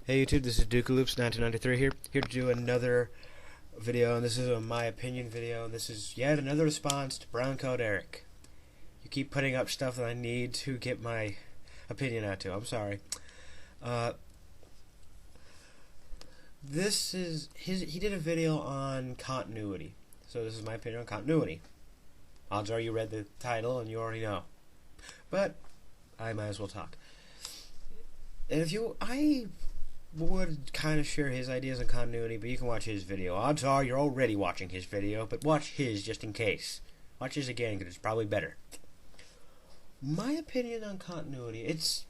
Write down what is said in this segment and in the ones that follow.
Hey YouTube, this is DukeLoops1993 here to do another video, and this is a my opinion video, and this is yet another response to Brown Coat Eric. You keep putting up stuff that I need to get my opinion out to. I'm sorry. This is he did a video on continuity, so this is my opinion on continuity. Odds are you read the title and you already know, but I might as well talk. And I would kind of share his ideas on continuity, but you can watch his video. Odds are you're already watching his video, but watch his just in case. Watch his again, because it's probably better. My opinion on continuity, it's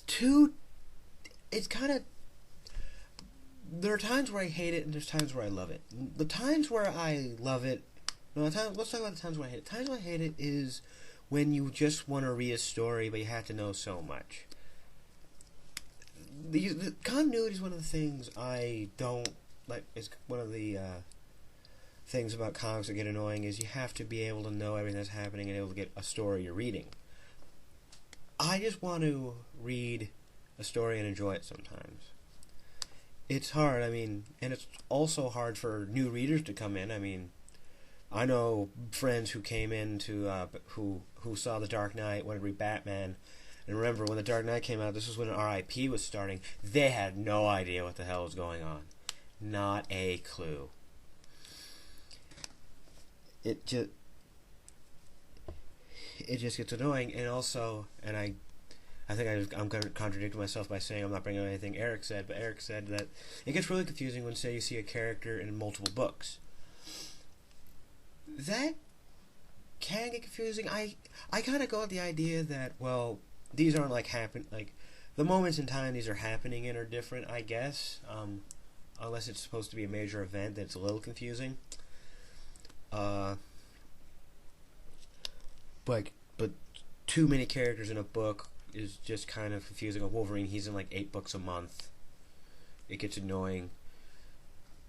kind of, there are times where I hate it, and there's times where I love it. The times where I love it, let's talk about the times where I hate it. Times where I hate it is when you just want to read a story, but you have to know so much. The continuity is one of the things I don't like. It's one of the things about comics that get annoying is you have to be able to know everything that's happening and able to get a story you're reading. I just want to read a story and enjoy it sometimes. It's hard, and it's also hard for new readers to come in. I know friends who came in to who saw The Dark Knight, wanted to read Batman. And remember, when The Dark Knight came out, this was when R.I.P. was starting. They had no idea what the hell was going on. Not a clue. It just gets annoying, and also, and I think I'm going to contradict myself by saying I'm not bringing up anything Eric said, but Eric said that it gets really confusing when, say, you see a character in multiple books. That can get confusing. I kind of go with the idea that, well, these aren't the moments in time these are happening in are different, I guess. Unless it's supposed to be a major event, that's a little confusing. But too many characters in a book is just kind of confusing. Like Wolverine, he's in like 8 books a month. It gets annoying.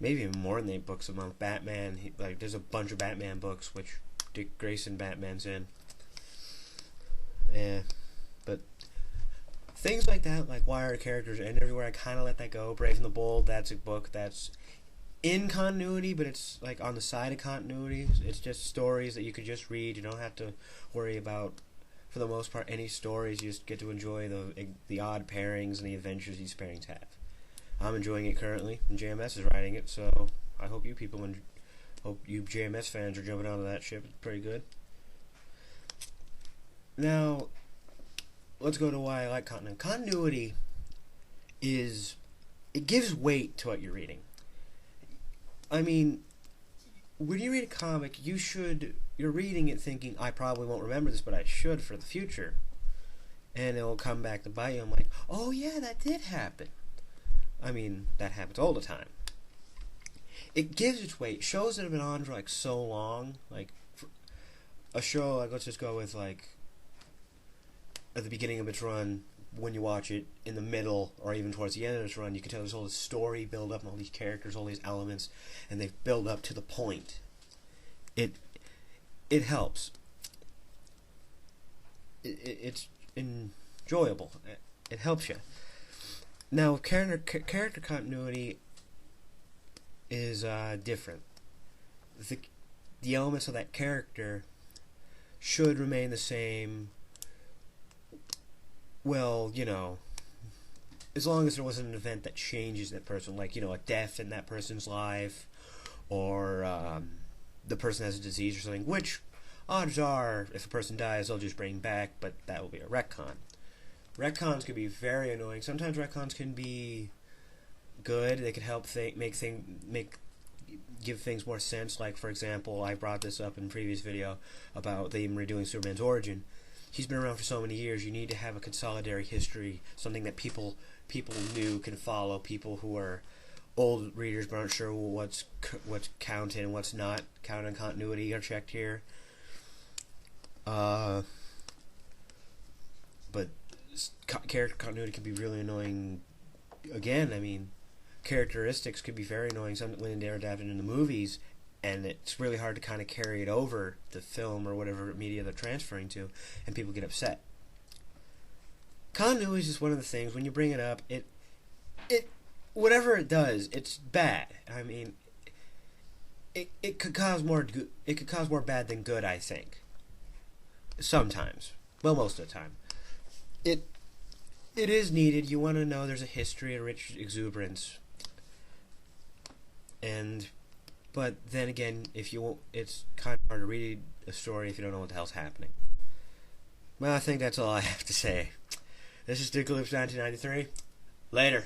Maybe even more than 8 books a month. Batman, there's a bunch of Batman books, which Dick Grayson Batman's in. But things like that, like why are characters and everywhere, I kind of let that go. Brave and the Bold, that's a book that's in continuity, but it's like on the side of continuity. It's just stories that you could just read. You don't have to worry about, for the most part, any stories. You just get to enjoy the odd pairings and the adventures these pairings have. I'm enjoying it currently, and JMS is writing it, so I hope you JMS fans are jumping onto that ship. It's pretty good. Now, let's go to why I like continuity. Continuity it gives weight to what you're reading. When you read a comic, you're reading it thinking, I probably won't remember this, but I should for the future. And it'll come back to bite you. I'm like, oh yeah, that did happen. That happens all the time. It gives its weight. Shows that have been on for so long, a show, let's just go with at the beginning of its run, when you watch it in the middle or even towards the end of its run, you can tell there's all this story build up and all these characters, all these elements, and they build up to the point. It helps. It's enjoyable. It helps you. Now, character continuity is different. The elements of that character should remain the same. Well, as long as there wasn't an event that changes that person, a death in that person's life, or the person has a disease or something, which odds are, if a person dies, they'll just bring back, but that will be a retcon. Retcons can be very annoying. Sometimes retcons can be good. They can help give things more sense. Like, for example, I brought this up in a previous video about them redoing Superman's origin. He's been around for so many years. You need to have a consolidated history, something that people new can follow. People who are old readers but aren't sure what's counted and what's not counted in continuity are checked here. But character continuity can be really annoying. Again, characteristics could be very annoying when they're adapted in the movies, and it's really hard to kind of carry it over the film or whatever media they're transferring to, and people get upset. continuity is just one of the things, when you bring it up, it whatever it does, it's bad. I mean, it could cause more good, it could cause more bad than good, I think. Sometimes. Well, most of the time. It is needed. You want to know there's a history, a rich exuberance. But then again, it's kind of hard to read a story if you don't know what the hell's happening. Well, I think that's all I have to say. This is Dick Loops 1993. Later.